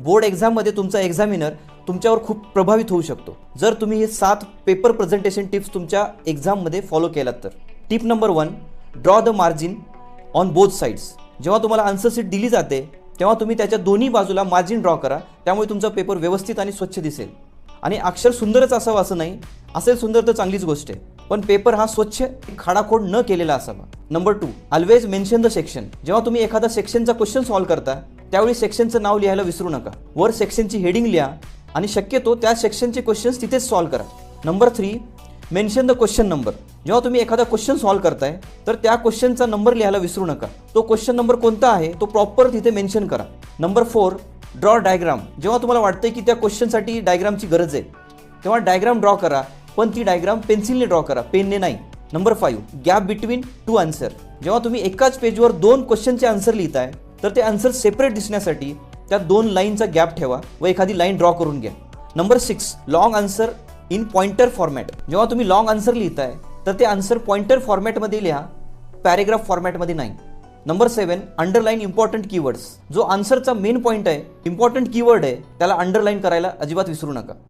Board एक्झाममध्ये तुमचा examiner तुमच्यावर खूप प्रभावित होऊ शकतो जर तुम्ही हे 7 पेपर प्रेझेंटेशन टिप्स तुमच्या एक्झाममध्ये फॉलो केलात तर. Tip number 1, draw the margin on both sides. जेव्हा तुम्हाला आन्सर शीट दिली जाते तेव्हा तुम्ही त्याच्या दोन्ही बाजूला मार्जिन ड्रॉ करा, त्यामुळे तुमचा पेपर व्यवस्थित आणि स्वच्छ दिसेल. आणि अक्षर सुंदरच असावं असं नाही, असेल सुंदर तर चांगलीच गोष्ट आहे, पण पेपर हा स्वच्छ खाडाखोड न केलेला असावा. Number 2, always mention the section. जेव्हा तुम्ही एखादा सेक्शनचा क्वेश्चन सॉल्व्ह करता त्यावेळी सेक्शनचं नाव लिहायला विसरू नका. वर सेक्शनची हेडिंग लिहा आणि शक्यतो त्या सेक्शनचे क्वेश्चन्स तिथेच सॉल्व्ह करा. Number 3, mention the question number. जेव्हा तुम्ही एखादा क्वेश्चन सॉल्व्ह करताय तर त्या क्वेश्चनचा नंबर लिहायला विसरू नका. तो क्वेश्चन नंबर कोणता आहे तो प्रॉपर तिथे मेन्शन करा. Number 4, draw diagram. जेव्हा तुम्हाला वाटतंय की त्या क्वेश्चनसाठी डायग्रामची गरज आहे तेव्हा डायग्राम ड्रॉ करा, पण ती डायग्राम पेन्सिलने ड्रॉ करा, पेनने नाही. Number 5, gap between 2 answer. जेव्हा तुम्ही एकाच पेजवर 2 क्वेश्चनचे आन्सर लिहिताय तर ते आन्सर सेपरेट दिसण्यासाठी त्या 2 लाईनचा गॅप ठेवा व एखादी लाईन ड्रॉ करून घ्या. Number 6, long answer in pointer format. जेव्हा तुम्ही लॉंग आन्सर लिहिताय तर ते आन्सर पॉइंटर फॉर्मॅटमध्ये लिहा, पॅरेग्राफ फॉर्मॅटमध्ये नाही. Number 7, underline important keywords. जो आन्सरचा मेन पॉईंट आहे, इम्पॉर्टंट कीवर्ड आहे, त्याला अंडरलाईन करायला अजिबात विसरू नका.